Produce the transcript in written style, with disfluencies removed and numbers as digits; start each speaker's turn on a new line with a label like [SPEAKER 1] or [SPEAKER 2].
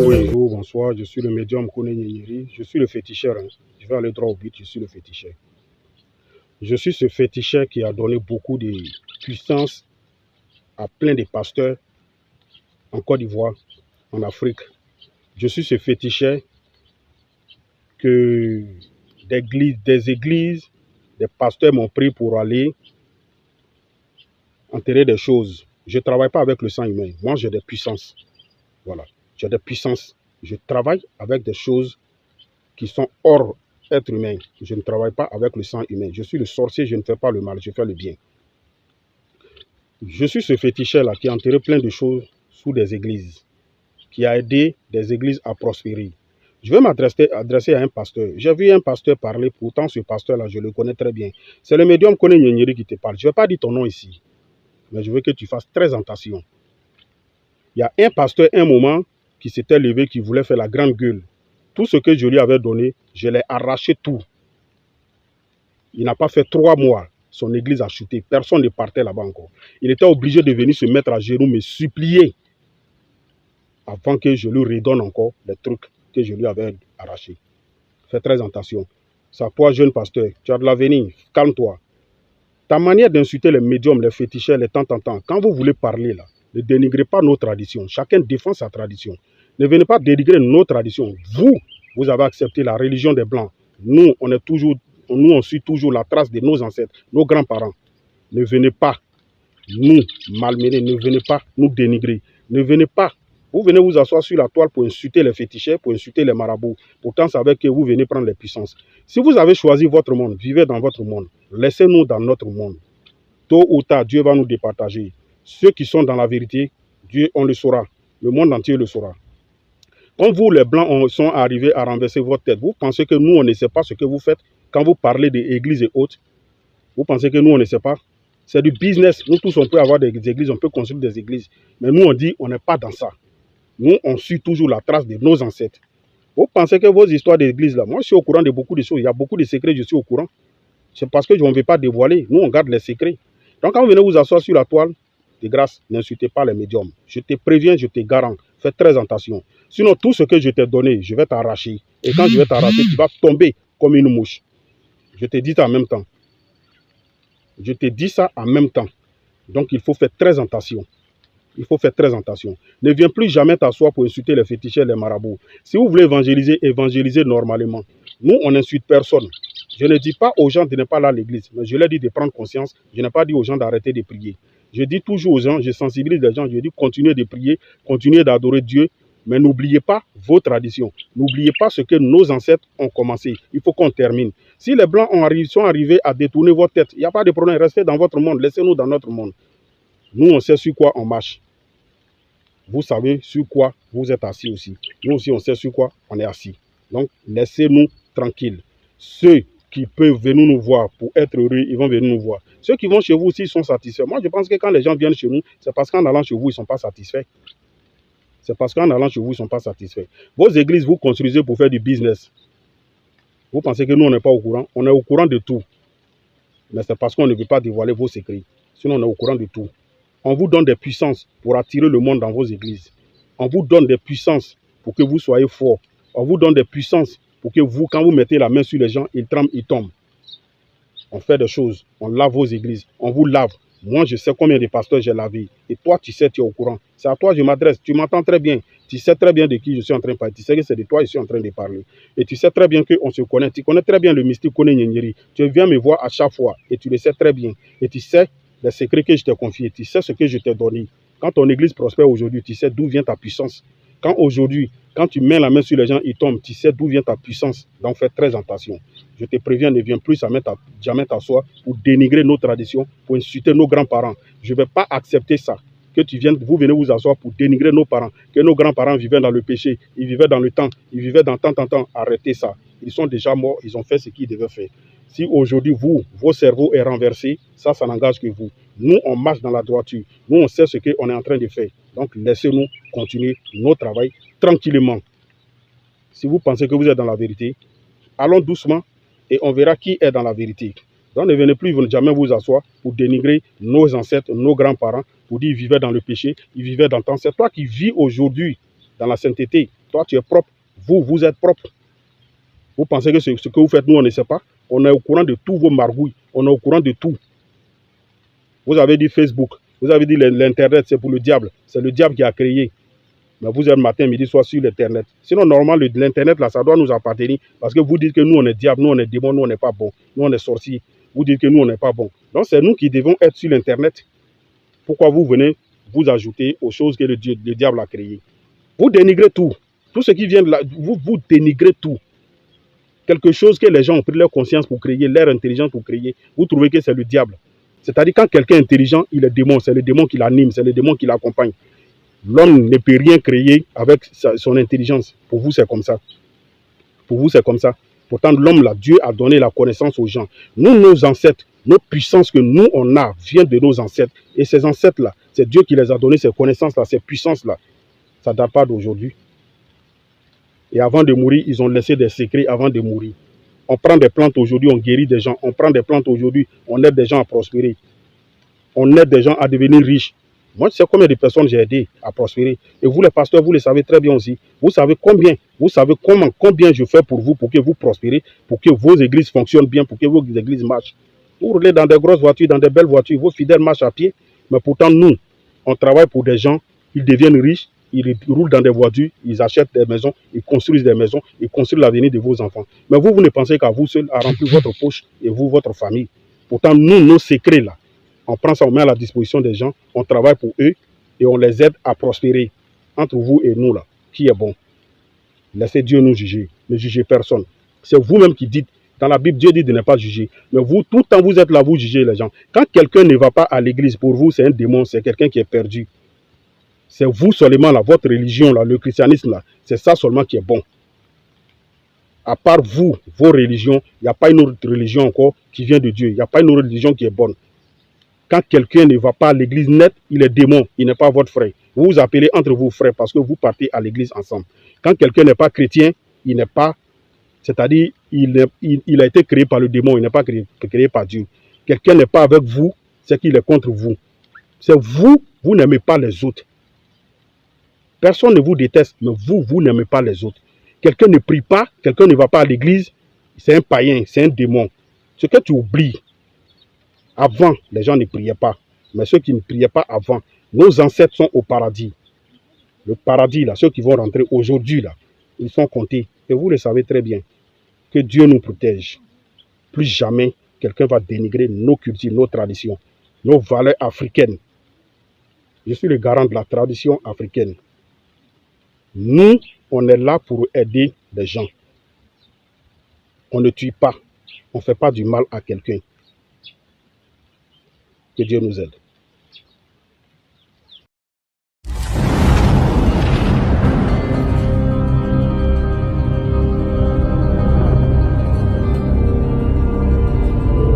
[SPEAKER 1] Oui, bonjour, bonsoir, je suis le médium Kone Nyenyeri, je suis le féticheur, hein. Je vais aller droit au but, je suis le féticheur. Je suis ce féticheur qui a donné beaucoup de puissance à plein de pasteurs en Côte d'Ivoire, en Afrique. Je suis ce féticheur que des églises, des pasteurs m'ont pris pour aller enterrer des choses. Je ne travaille pas avec le sang humain, moi j'ai des puissances. Voilà, j'ai des puissances. Je travaille avec des choses qui sont hors être humain. Je ne travaille pas avec le sang humain. Je suis le sorcier, je ne fais pas le mal, je fais le bien. Je suis ce féticheur-là qui a enterré plein de choses sous des églises, qui a aidé des églises à prospérer. Je vais m'adresser à un pasteur. J'ai vu un pasteur parler, pourtant ce pasteur-là, je le connais très bien. C'est le médium Kone Nyenyeri qui te parle. Je ne vais pas dire ton nom ici, mais je veux que tu fasses très attention. Il y a un pasteur, un moment, qui s'était levé, qui voulait faire la grande gueule. Tout ce que je lui avais donné, je l'ai arraché tout. Il n'a pas fait 3 mois. Son église a chuté. Personne ne partait là-bas encore. Il était obligé de venir se mettre à genoux, me supplier avant que je lui redonne encore les trucs que je lui avais arrachés. Fais très attention. C'est à toi, jeune pasteur. Tu as de l'avenir. Calme-toi. Ta manière d'insulter les médiums, les féticheurs, les tant, quand vous voulez parler là, ne dénigrez pas nos traditions. Chacun défend sa tradition. Ne venez pas dénigrer nos traditions. Vous avez accepté la religion des Blancs. Nous, on suit toujours la trace de nos ancêtres, nos grands-parents. Ne venez pas nous malmener, ne venez pas nous dénigrer. Ne venez pas. Vous venez vous asseoir sur la toile pour insulter les féticheurs, pour insulter les marabouts. Pourtant, c'est avec que vous venez prendre les puissances. Si vous avez choisi votre monde, vivez dans votre monde. Laissez-nous dans notre monde. Tôt ou tard, Dieu va nous départager. Ceux qui sont dans la vérité, Dieu, on le saura. Le monde entier le saura. Quand vous, les Blancs, sont arrivés à renverser votre tête, vous pensez que nous, on ne sait pas ce que vous faites quand vous parlez des églises et autres? Vous pensez que nous, on ne sait pas? C'est du business. Nous tous, on peut avoir des églises, on peut construire des églises. Mais nous, on dit, on n'est pas dans ça. Nous, on suit toujours la trace de nos ancêtres. Vous pensez que vos histoires d'église, là, moi, je suis au courant de beaucoup de choses. Il y a beaucoup de secrets, je suis au courant. C'est parce que je ne vais pas dévoiler. Nous, on garde les secrets. Donc, quand vous venez vous asseoir sur la toile, de grâce, n'insultez pas les médiums. Je te préviens, je te garantis. Fais très attention. Sinon, tout ce que je t'ai donné, je vais t'arracher. Et quand je vais t'arracher, tu vas tomber comme une mouche. Je te dis ça en même temps. Je te dis ça en même temps. Donc, il faut faire très attention. Il faut faire très attention. Ne viens plus jamais t'asseoir pour insulter les féticheurs, les marabouts. Si vous voulez évangéliser, évangélisez normalement. Nous, on n'insulte personne. Je ne dis pas aux gens de ne pas aller à l'église, mais je leur dis de prendre conscience. Je n'ai pas dit aux gens d'arrêter de prier. Je dis toujours aux gens, je sensibilise les gens, je dis continuez de prier, continuez d'adorer Dieu, mais n'oubliez pas vos traditions. N'oubliez pas ce que nos ancêtres ont commencé. Il faut qu'on termine. Si les Blancs sont arrivés à détourner votre tête, il n'y a pas de problème. Restez dans votre monde, laissez-nous dans notre monde. Nous, on sait sur quoi on marche. Vous savez sur quoi vous êtes assis aussi. Nous aussi, on sait sur quoi on est assis. Donc, laissez-nous tranquilles. Ceux qui peuvent venir nous voir pour être heureux, ils vont venir nous voir. Ceux qui vont chez vous aussi, ils sont satisfaits. Moi, je pense que quand les gens viennent chez nous, c'est parce qu'en allant chez vous, ils ne sont pas satisfaits. C'est parce qu'en allant chez vous, ils ne sont pas satisfaits. Vos églises, vous construisez pour faire du business. Vous pensez que nous, on n'est pas au courant? On est au courant de tout. Mais c'est parce qu'on ne veut pas dévoiler vos secrets. Sinon, on est au courant de tout. On vous donne des puissances pour attirer le monde dans vos églises. On vous donne des puissances pour que vous soyez forts. On vous donne des puissances pour que vous, quand vous mettez la main sur les gens, ils tremblent, ils tombent. On fait des choses. On lave vos églises. On vous lave. Moi, je sais combien de pasteurs j'ai lavé. Et toi, tu sais, tu es au courant. C'est à toi que je m'adresse. Tu m'entends très bien. Tu sais très bien de qui je suis en train de parler. Tu sais que c'est de toi que je suis en train de parler. Et tu sais très bien qu'on se connaît. Tu connais très bien le mystique Kone Nyenyeri. Tu viens me voir à chaque fois. Et tu le sais très bien. Et tu sais les secrets que je t'ai confiés. Tu sais ce que je t'ai donné. Quand ton église prospère aujourd'hui, tu sais d'où vient ta puissance. Quand aujourd'hui, quand tu mets la main sur les gens, ils tombent, tu sais d'où vient ta puissance. Donc fais très attention. Je te préviens, ne viens plus jamais t'asseoir pour dénigrer nos traditions, pour insulter nos grands-parents. Je ne vais pas accepter ça. Que vous venez vous asseoir pour dénigrer nos parents, que nos grands-parents vivaient dans le péché, ils vivaient dans le temps, ils vivaient dans tant. Arrêtez ça. Ils sont déjà morts, ils ont fait ce qu'ils devaient faire. Si aujourd'hui, vos cerveaux est renversé, ça n'engage que vous. Nous, on marche dans la droiture. Nous, on sait ce qu'on est en train de faire. Donc, laissez-nous continuer notre travail tranquillement. Si vous pensez que vous êtes dans la vérité, allons doucement et on verra qui est dans la vérité. Donc, ne venez plus jamais vous asseoir pour dénigrer nos ancêtres, nos grands-parents, pour dire qu'ils vivaient dans le péché, ils vivaient dans le temps. C'est toi qui vis aujourd'hui dans la sainteté. Toi, tu es propre. Vous, vous êtes propre. Vous pensez que ce que vous faites, nous, on ne sait pas? On est au courant de tous vos margouilles. On est au courant de tout. Vous avez dit Facebook. Vous avez dit l'Internet, c'est pour le diable. C'est le diable qui a créé. Mais vous êtes matin, midi, soir sur l'Internet. Sinon, normalement, l'Internet, là, ça doit nous appartenir. Parce que vous dites que nous, on est diable, nous, on est démon, nous, on n'est pas bon. Nous, on est sorciers. Vous dites que nous, on n'est pas bon. Donc, c'est nous qui devons être sur l'Internet. Pourquoi vous venez vous ajouter aux choses que le diable a créées? Vous dénigrez tout. Tout ce qui vient de là, vous dénigrez tout. Quelque chose que les gens ont pris leur conscience pour créer, leur intelligence pour créer, vous trouvez que c'est le diable. C'est-à-dire quand quelqu'un est intelligent, il est démon, c'est le démon qui l'anime, c'est le démon qui l'accompagne. L'homme ne peut rien créer avec son intelligence. Pour vous, c'est comme ça. Pour vous, c'est comme ça. Pourtant, l'homme, là, Dieu a donné la connaissance aux gens. Nous, nos ancêtres, nos puissances que nous, on a, viennent de nos ancêtres. Et ces ancêtres-là, c'est Dieu qui les a donné ces connaissances-là, ces puissances-là. Ça ne date pas d'aujourd'hui. Et avant de mourir, ils ont laissé des secrets avant de mourir. On prend des plantes aujourd'hui, on guérit des gens. On prend des plantes aujourd'hui, on aide des gens à prospérer. On aide des gens à devenir riches. Moi, je sais combien de personnes j'ai aidé à prospérer. Et vous, les pasteurs, vous le savez très bien aussi. Vous savez combien, combien je fais pour vous, pour que vous prospérez, pour que vos églises fonctionnent bien, pour que vos églises marchent. Vous roulez dans des grosses voitures, dans des belles voitures, vos fidèles marchent à pied. Mais pourtant, nous, on travaille pour des gens, ils deviennent riches, ils roulent dans des voitures, ils achètent des maisons, ils construisent des maisons, ils construisent l'avenir de vos enfants. Mais vous, vous ne pensez qu'à vous seul, à remplir votre poche et vous, votre famille. Pourtant, nous, nos secrets là, on prend ça, on met à la disposition des gens, on travaille pour eux et on les aide à prospérer. Entre vous et nous, là, qui est bon? Laissez Dieu nous juger, ne jugez personne. C'est vous-même qui dites, dans la Bible, Dieu dit de ne pas juger. Mais vous, tout le temps, vous êtes là, vous jugez les gens. Quand quelqu'un ne va pas à l'église, pour vous, c'est un démon, c'est quelqu'un qui est perdu. C'est vous seulement, là, votre religion, là, le christianisme, là, c'est ça seulement qui est bon. À part vous, vos religions, il n'y a pas une autre religion encore qui vient de Dieu. Il n'y a pas une autre religion qui est bonne. Quand quelqu'un ne va pas à l'église net, il est démon, il n'est pas votre frère. Vous vous appelez entre vous frères parce que vous partez à l'église ensemble. Quand quelqu'un n'est pas chrétien, il n'est pas, c'est-à-dire il a été créé par le démon, il n'est pas créé par Dieu. Quelqu'un n'est pas avec vous, c'est qu'il est contre vous. C'est vous, vous n'aimez pas les autres. Personne ne vous déteste, mais vous, vous n'aimez pas les autres. Quelqu'un ne prie pas, quelqu'un ne va pas à l'église, c'est un païen, c'est un démon. Ce que tu oublies, avant, les gens ne priaient pas. Mais ceux qui ne priaient pas avant, nos ancêtres sont au paradis. Le paradis, là, ceux qui vont rentrer aujourd'hui, là, ils sont comptés. Et vous le savez très bien. Que Dieu nous protège. Plus jamais, quelqu'un va dénigrer nos cultures, nos traditions, nos valeurs africaines. Je suis le garant de la tradition africaine. Nous, on est là pour aider les gens. On ne tue pas. On ne fait pas du mal à quelqu'un. Que Dieu nous aide.